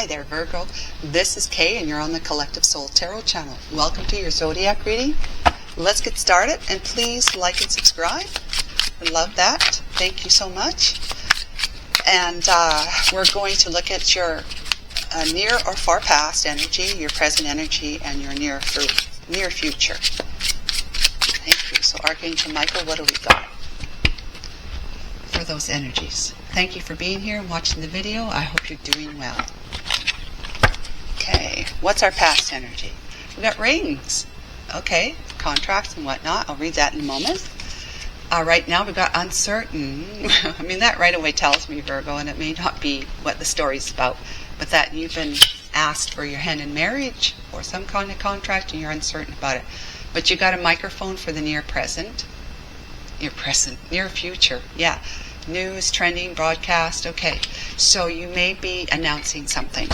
there, Virgo. This is Kay, and you're on the Collective Soul Tarot channel. Welcome to your zodiac reading. Let's get started, and please like and subscribe. I love that. Thank you so much. And we're going to look at your near or far past energy, your present energy, and your near future. Thank you. So, Archangel Michael, what do we got for those energies? Thank you for being here and watching the video. I hope you're doing well. Okay, what's our past energy? We got rings. Okay, contracts and whatnot. I'll read that in a moment. Right now we've got uncertain. I mean, that right away tells me, Virgo, and it may not be what the story's about, but that you've been asked for your hand in marriage or some kind of contract and you're uncertain about it. But you got a microphone for the near future. Yeah. News, trending, broadcast. Okay. So you may be announcing something.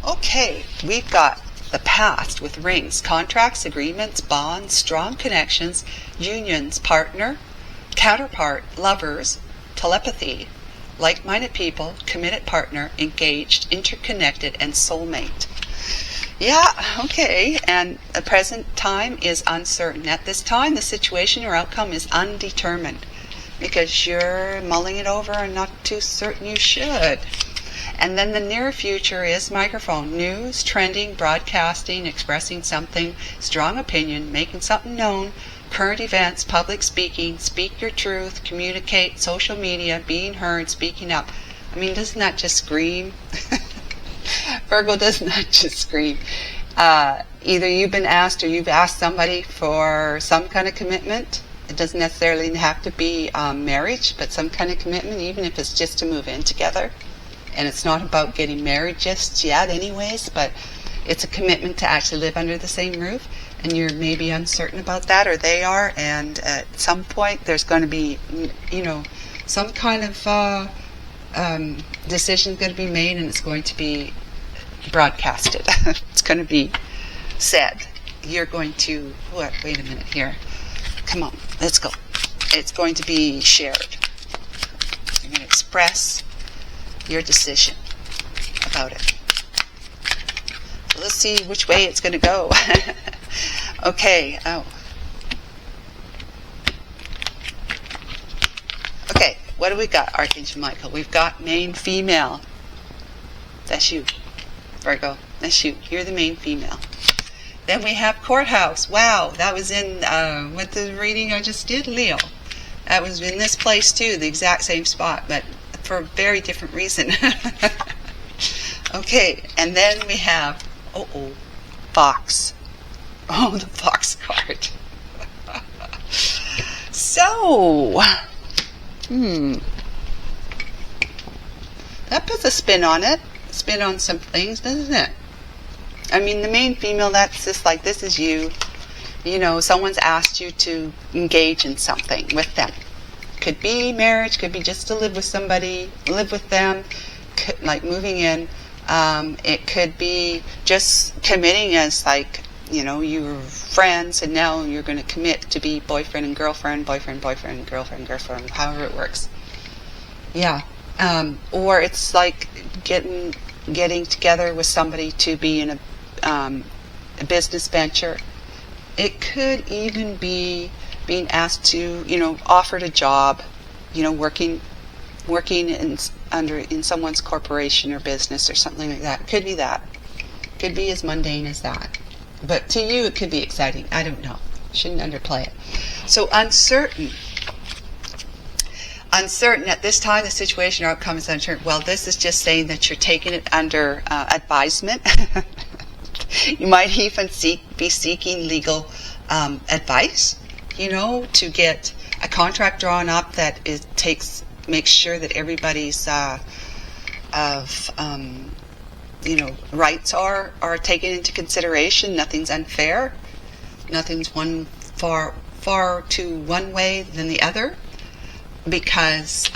Okay. We've got the past with rings, contracts, agreements, bonds, strong connections, unions, partner, counterpart, lovers, telepathy, like-minded people, committed partner, engaged, interconnected, and soulmate. Yeah, okay, and the present time is uncertain. At this time, the situation or outcome is undetermined because you're mulling it over and not too certain you should. And then the near future is microphone, news, trending, broadcasting, expressing something, strong opinion, making something known, current events, public speaking, speak your truth, communicate, social media, being heard, speaking up. I mean, doesn't that just scream? Virgo, doesn't that just scream? Either you've been asked or you've asked somebody for some kind of commitment. It doesn't necessarily have to be marriage, but some kind of commitment, even if it's just to move in together. And it's not about getting married just yet anyways, but it's a commitment to actually live under the same roof. And you're maybe uncertain about that, or they are, and at some point there's going to be, some kind of decision going to be made, and it's going to be broadcasted. It's going to be said. You're going to, wait a minute here. Come on, let's go. It's going to be shared. You're going to express your decision about it. So let's see which way it's going to go. Okay. Okay, what do we got, Archangel Michael? We've got main female. That's you, Virgo. That's you. You're the main female. Then we have courthouse. Wow, that was in with the reading I just did, Leo. That was in this place too, the exact same spot, but for a very different reason. Okay, and then we have fox. Oh, the fox card. So, that puts a spin on it. Spin on some things, doesn't it? I mean, the main female, that's just like, this is you. Someone's asked you to engage in something with them. Could be marriage, could be just to live with somebody, live with them, like moving in. It could be just committing as you were friends and now you're going to commit to be boyfriend and girlfriend, boyfriend, girlfriend, however it works. Yeah. Or it's like getting together with somebody to be in a business venture. It could even be being asked to, offered a job, working in someone's corporation or business or something like that. Could be that. Could be as mundane as that. But to you, it could be exciting. I don't know. Shouldn't underplay it. So uncertain. Uncertain. At this time, the situation or outcome is uncertain. Well, this is just saying that you're taking it under advisement. You might even be seeking legal advice, to get a contract drawn up that makes sure that everybody's rights are taken into consideration. Nothing's unfair. Nothing's far too one way than the other, because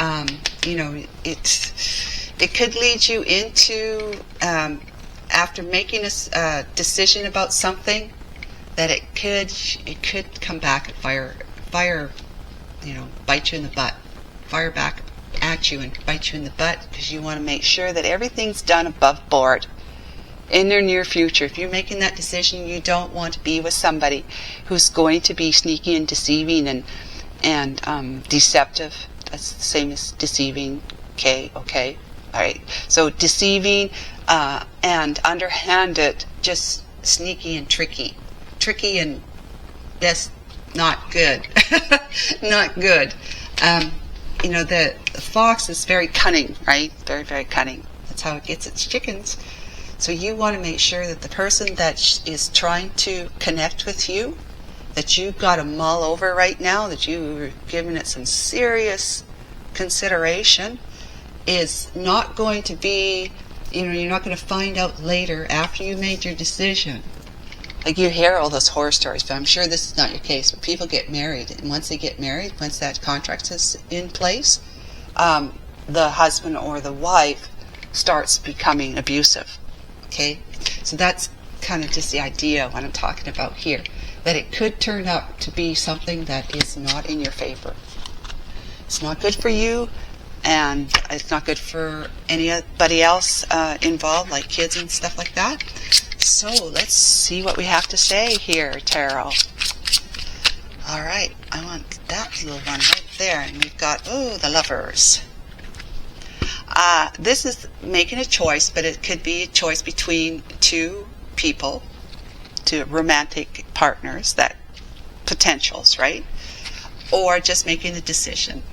it could lead you into after making a decision about something, that it could come back and bite you in the butt, fire back at you and bite you in the butt, because you want to make sure that everything's done above board in their near future. If you're making that decision, you don't want to be with somebody who's going to be sneaky and deceiving and deceptive. That's the same as deceiving. Okay, all right. So deceiving and underhanded, just sneaky and tricky, and that's not good. Not good. The fox is very cunning, right? Very, very cunning. That's how it gets its chickens. So you want to make sure that the person that is trying to connect with you, that you've got to mull over right now, that you've given it some serious consideration, is not going to be, you're not going to find out later after you made your decision. Like, you hear all those horror stories, but I'm sure this is not your case, but people get married, and once they get married, once that contract is in place, the husband or the wife starts becoming abusive. Okay? So that's kind of just the idea of what I'm talking about here, that it could turn out to be something that is not in your favor. It's not good for you, and it's not good for anybody else involved, like kids and stuff like that. So let's see what we have to say here, Tarot. All right, I want that little one right there, and we've got, the Lovers. This is making a choice, but it could be a choice between two people, two romantic partners, that potentials, right? Or just making a decision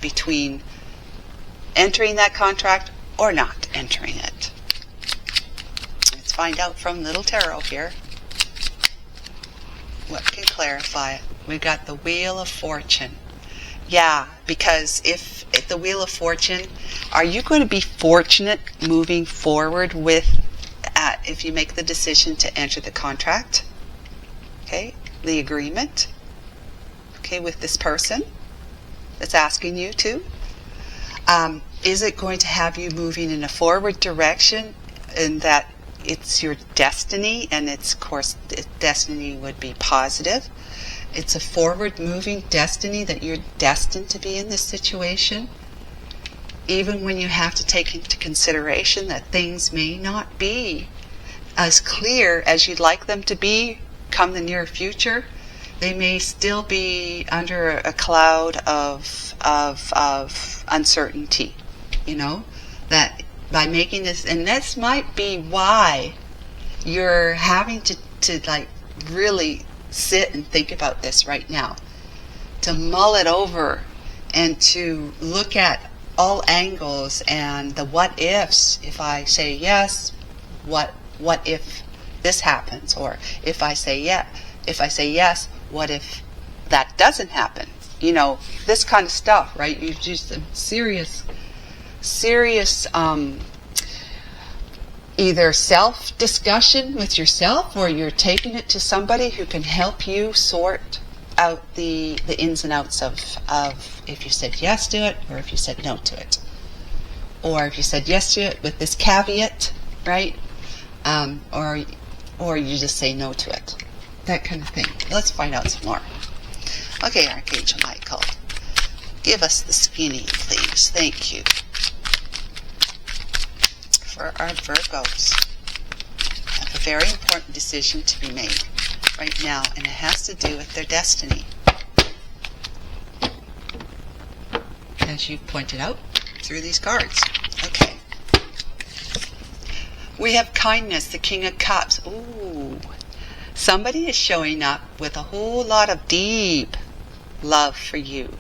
between entering that contract or not entering it. Let's find out from Little Tarot here what can clarify it. We've got the Wheel of Fortune. Yeah, because if the Wheel of Fortune, are you going to be fortunate moving forward with, if you make the decision to enter the contract, okay, the agreement, okay, with this person that's asking you to? Is it going to have you moving in a forward direction, in that it's your destiny, and it's, of course, destiny would be positive. It's a forward-moving destiny, that you're destined to be in this situation, even when you have to take into consideration that things may not be as clear as you'd like them to be come the near future. They may still be under a cloud of uncertainty, that by making this, and this might be why you're having to like really sit and think about this right now, to mull it over and to look at all angles and the what ifs. If I say yes, what if this happens? Or if I say yes, what if that doesn't happen? This kind of stuff, right? You do some serious either self-discussion with yourself, or you're taking it to somebody who can help you sort out the ins and outs of if you said yes to it, or if you said no to it. Or if you said yes to it with this caveat, right? Or you just say no to it. That kind of thing. Let's find out some more. Okay, Archangel Michael, give us the skinny, please. Thank you. For our Virgos, I have a very important decision to be made right now, and it has to do with their destiny. As you pointed out through these cards. Okay. We have kindness, the King of Cups. Ooh. Somebody is showing up with a whole lot of deep love for you.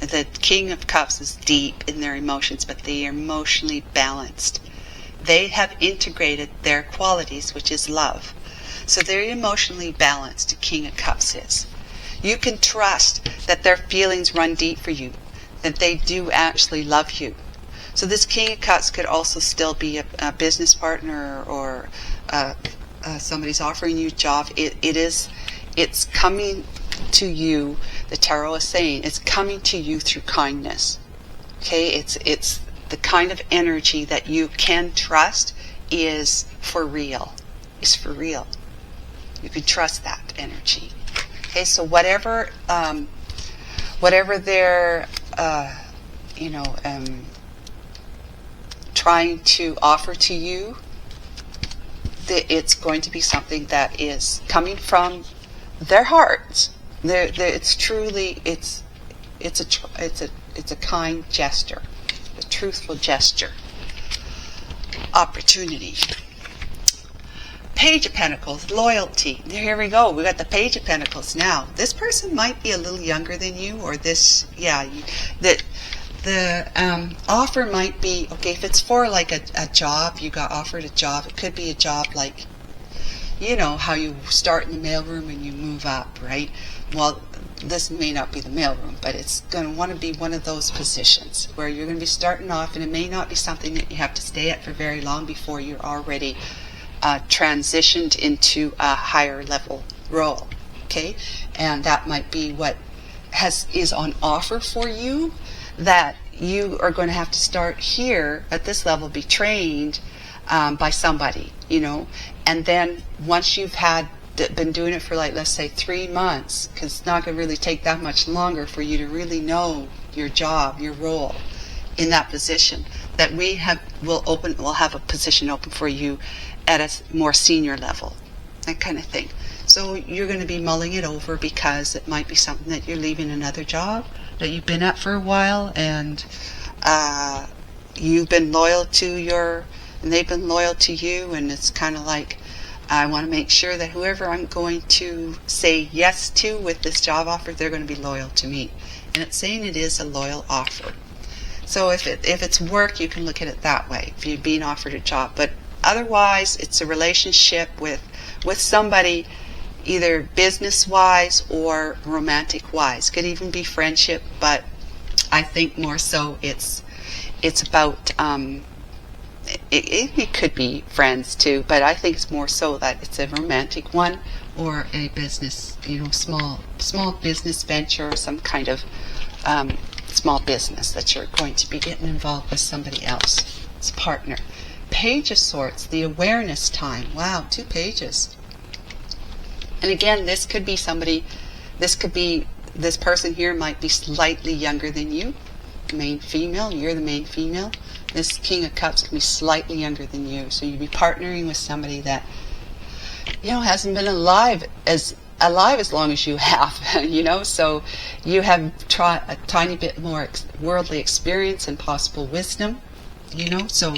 The King of Cups is deep in their emotions, but they are emotionally balanced. They have integrated their qualities, which is love. So they're emotionally balanced, the King of Cups is. You can trust that their feelings run deep for you, that they do actually love you. So this King of Cups could also still be a business partner, or somebody's offering you a job. It's coming to you, the Tarot is saying, it's coming to you through kindness. Okay, it's the kind of energy that you can trust is for real. Is for real. You can trust that energy. Okay, so whatever their trying to offer to you, that it's going to be something that is coming from their hearts. It's truly, it's a kind gesture, a truthful gesture, opportunity. Page of Pentacles, loyalty. Here we go. We got the Page of Pentacles now. This person might be a little younger than you, or the offer might be, okay, if it's for like a job, you got offered a job, it could be a job like, how you start in the mailroom and you move up, right? Well, this may not be the mailroom, but it's going to want to be one of those positions where you're going to be starting off, and it may not be something that you have to stay at for very long before you're already transitioned into a higher level role, okay? And that might be what is on offer for you, that you are going to have to start here at this level, be trained by somebody, and then once you've been doing it for, like, let's say 3 months, because it's not going to really take that much longer for you to really know your job, your role in that position, that we'll have a position open for you at a more senior level, that kind of thing. So you're going to be mulling it over, because it might be something that you're leaving another job that you've been at for a while, and you've been loyal to and they've been loyal to you, and it's kind of like, I want to make sure that whoever I'm going to say yes to with this job offer, they're going to be loyal to me. And it's saying it is a loyal offer. So if it's work, you can look at it that way, if you're being offered a job. But otherwise, it's a relationship with somebody, either business-wise or romantic-wise. Could even be friendship, but I think more so it's about, it could be friends too, but I think it's more so that it's a romantic one, or a business, small business venture, or some kind of small business that you're going to be getting involved with somebody else. It's a partner. Page of Swords, the awareness time. Wow, 2 pages. And again, this could be this person here might be slightly younger than you, main female, you're the main female. This King of Cups can be slightly younger than you. So you'd be partnering with somebody that, hasn't been alive as long as you have, so you have a tiny bit more worldly experience and possible wisdom, so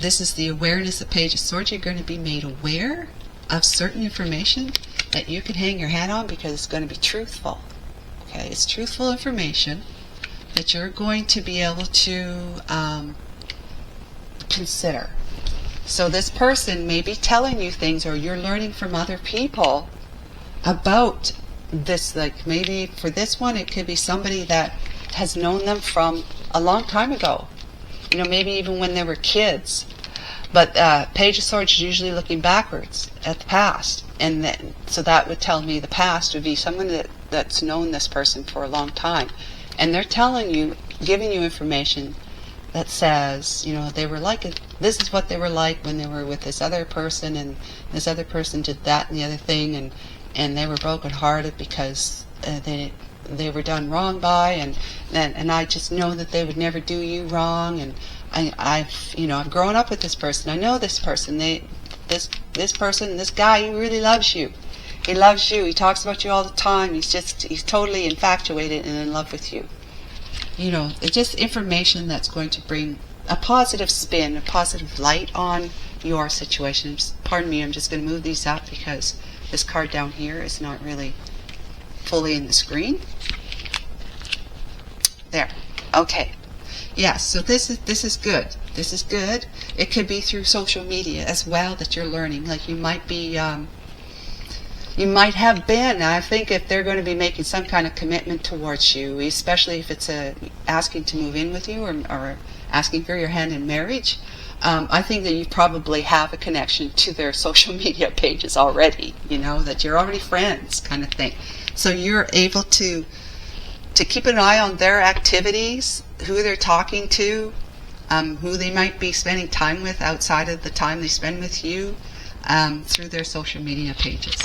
this is the awareness of Page of Swords. You're going to be made aware of certain information that you can hang your hat on, because it's going to be truthful. Okay, it's truthful information that you're going to be able to consider. So this person may be telling you things, or you're learning from other people about this. Like, maybe for this one, it could be somebody that has known them from a long time ago, maybe even when they were kids. But Page of Swords is usually looking backwards at the past, and so that would tell me the past would be someone that's known this person for a long time, and they're telling you, giving you information that says, they were like, this is what they were like when they were with this other person, and this other person did that and the other thing, and they were broken-hearted because they were done wrong by, and I just know that they would never do you wrong, and I've grown up with this person. I know this person. This person, this guy, he really loves you. He loves you. He talks about you all the time. He's totally infatuated and in love with you. It's just information that's going to bring a positive spin, a positive light on your situation. Pardon me, I'm just going to move these up because this card down here is not really fully in the screen. There. Okay. Yes, so this is good. This is good. It could be through social media as well that you're learning. Like, you might be, you might have been. I think if they're going to be making some kind of commitment towards you, especially if it's asking to move in with you, or asking for your hand in marriage, I think that you probably have a connection to their social media pages already. That you're already friends, kind of thing. So you're able to keep an eye on their activities, who they're talking to, who they might be spending time with outside of the time they spend with you, through their social media pages.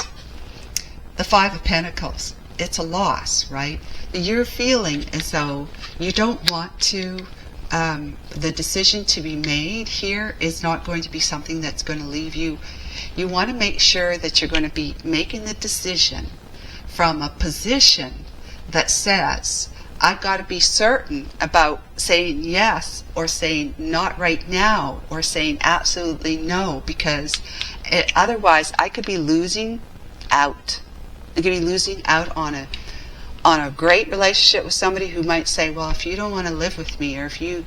The Five of Pentacles. it's a loss, right? You're feeling as though you don't want to, the decision to be made here is not going to be something that's going to leave you. You want to make sure that you're going to be making the decision from a position that says, I've got to be certain about saying yes or saying not right now or saying absolutely no, because otherwise I could be losing out. I could be losing out on a great relationship with somebody who might say, well, if you don't want to live with me, or if you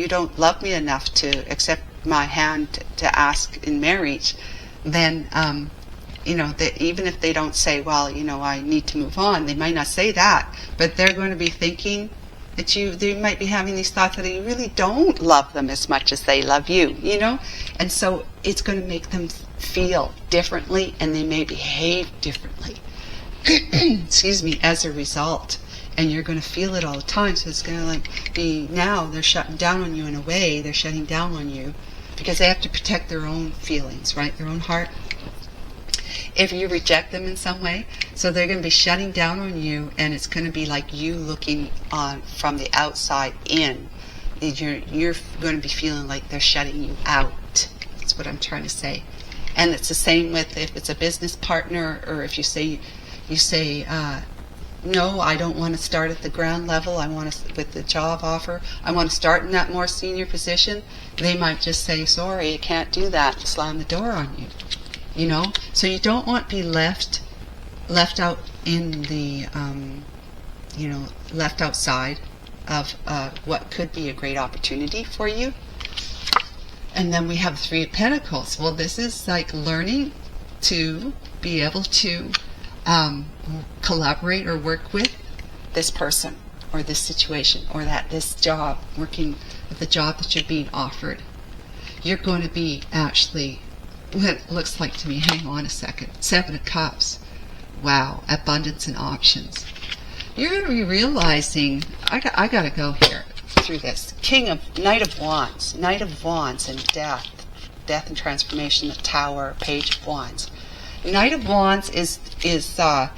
don't love me enough to accept my hand to ask in marriage, then even if they don't say, well, I need to move on, they might not say that, but they're going to be thinking that they might be having these thoughts that you really don't love them as much as they love you, and so it's going to make them feel differently, and they may behave differently excuse me, as a result, and you're going to feel it all the time. So it's going to be, now they're shutting down on you. In a way, they're shutting down on you because they have to protect their own feelings, right, their own heart, if you reject them in some way. So they're going to be shutting down on you, and it's going to be like you looking on from the outside in. You're going to be feeling like they're shutting you out. That's what I'm trying to say. And it's the same with if it's a business partner, or if you say no, I don't want to start at the ground level, I want to, with the job offer, I want to start in that more senior position. They might just say, sorry, you can't do that, and slam the door on you. So you don't want to be left out in the left outside of what could be a great opportunity for you. And then we have the Three of Pentacles. Well, this is like learning to be able to collaborate or work with this person or this situation, or this job, working with the job that you're being offered. You're going to be actually, what it looks like to me, hang on a second, Seven of Cups. Wow, abundance and options. You're going to be realizing, I got to go here through this. Knight of Wands and death and transformation, the Tower, Page of Wands. Knight of Wands is a,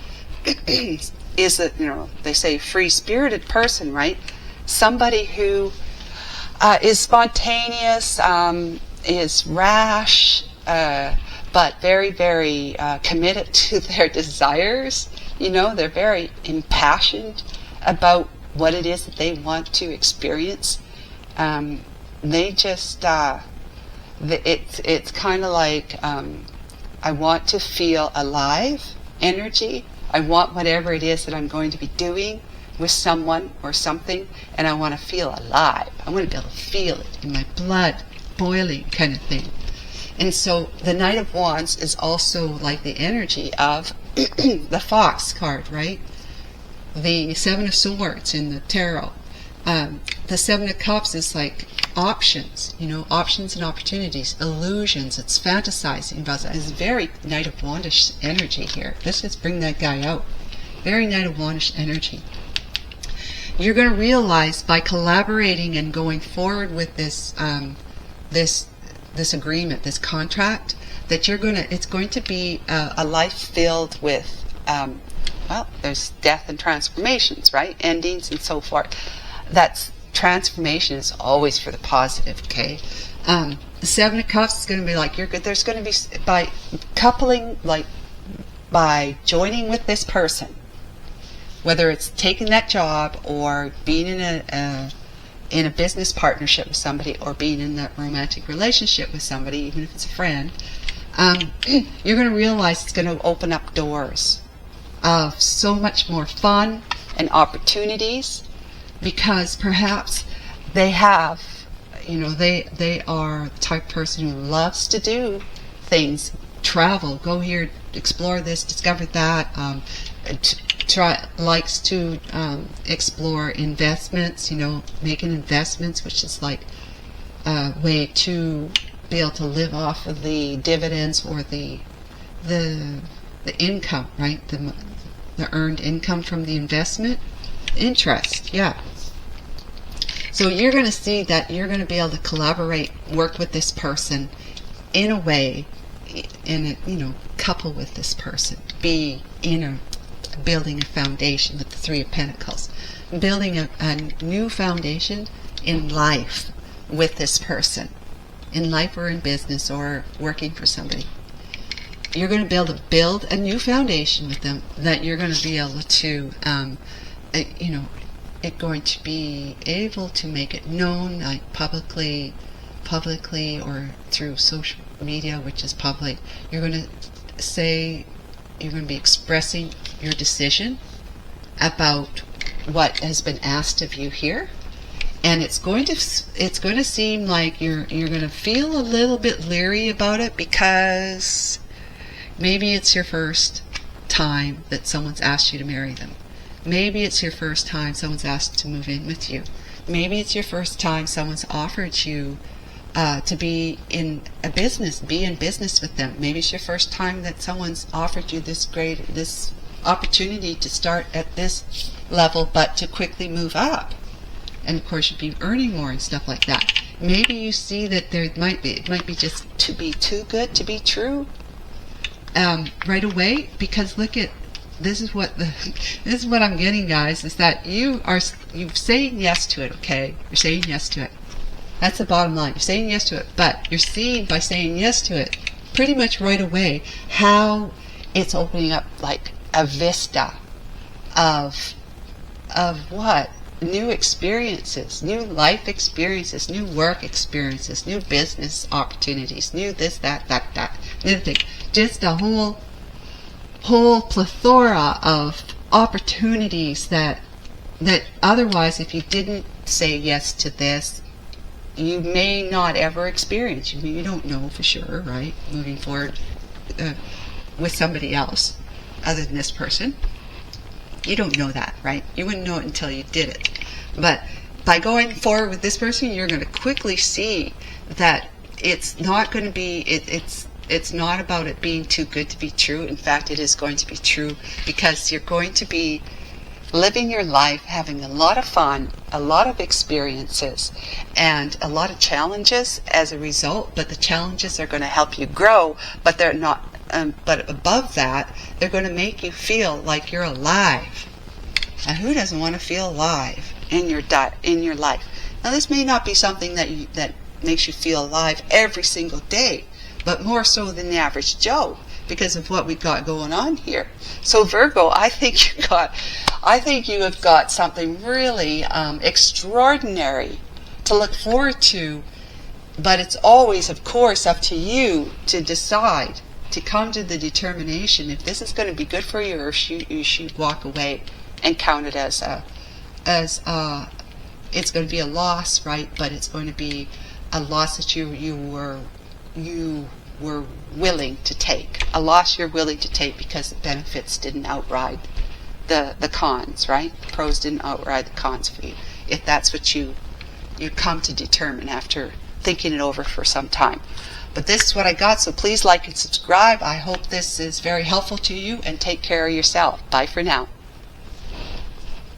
they say free-spirited person, right? Somebody who is spontaneous, is rash, but very, very committed to their desires. They're very impassioned about what it is that they want to experience. They just, it's kind of like, I want to feel alive energy. I want whatever it is that I'm going to be doing with someone or something, and I want to feel alive. I want to be able to feel it in my blood, boiling kind of thing. And so the Knight of Wands is also like the energy of the Fox card, right? The Seven of Swords in the Tarot. The Seven of Cups is like options, options and opportunities, illusions. It's fantasizing about that. It's very Knight of Wandish energy here. Let's just bring that guy out. Very Knight of Wandish energy. You're going to realize by collaborating and going forward with this this agreement, this contract, that it's going to be a life filled with there's death and transformations, right? Endings and so forth. That's transformation is always for the positive, okay? The Seven of Cups is going to be like, there's going to be, by coupling, like by joining with this person, whether it's taking that job or being in a business partnership with somebody, or being in that romantic relationship with somebody, even if it's a friend, you're going to realize it's going to open up doors of so much more fun and opportunities, because perhaps they have, they are the type of person who loves to do things, travel, go here, explore this, discover that, likes to explore investments, making investments, which is like a way to be able to live off of the dividends or the income, right? The earned income from the investment. Interest, yeah. So you're going to see that you're going to be able to collaborate, work with this person in a way, couple with this person, be in a building a foundation with the Three of Pentacles. Building a new foundation in life with this person. In life or in business or working for somebody. You're going to build a new foundation with them that you're going to be able to, it's going to be able to make it known, like publicly or through social media, which is public. You're going to be expressing your decision about what has been asked of you here. And it's going to seem like you're going to feel a little bit leery about it, because maybe it's your first time that someone's asked you to marry them. Maybe it's your first time someone's asked to move in with you. Maybe it's your first time someone's offered you to be in business with them. Maybe it's your first time that someone's offered you this opportunity to start at this level, but to quickly move up. And of course, you'd be earning more and stuff like that. Maybe you see that it might be just to be too good to be true right away. Because look at this is what I'm getting, guys, is that you're saying yes to it. Okay, you're saying yes to it. That's the bottom line. You're saying yes to it, but you're seeing by saying yes to it pretty much right away how it's opening up like a vista of what? New experiences, new life experiences, new work experiences, new business opportunities, new this, that, new thing. Just a whole plethora of opportunities that otherwise, if you didn't say yes to this, you may not ever experience. You don't know for sure, right? Moving forward with somebody else other than this person. You don't know that, right? You wouldn't know it until you did it. But by going forward with this person, you're going to quickly see that it's not going to be, it's not about it being too good to be true. In fact, it is going to be true, because you're going to be living your life, having a lot of fun, a lot of experiences, and a lot of challenges as a result. But the challenges are going to help you grow, but they're not. But above that, they're going to make you feel like you're alive. And who doesn't want to feel alive in your life? Now, this may not be something that makes you feel alive every single day, but more so than the average Joe, because of what we've got going on here. So Virgo, I think you have got something really extraordinary to look forward to. But it's always, of course, up to you to decide, to come to the determination if this is going to be good for you, or you should walk away and count it as it's going to be a loss, right? But it's going to be a loss that you were willing to take, a loss you're willing to take because the benefits didn't outride the cons, right? The pros didn't outride the cons for you. If that's what you come to determine after thinking it over for some time. But this is what I got, so please like and subscribe. I hope this is very helpful to you, and take care of yourself. Bye for now.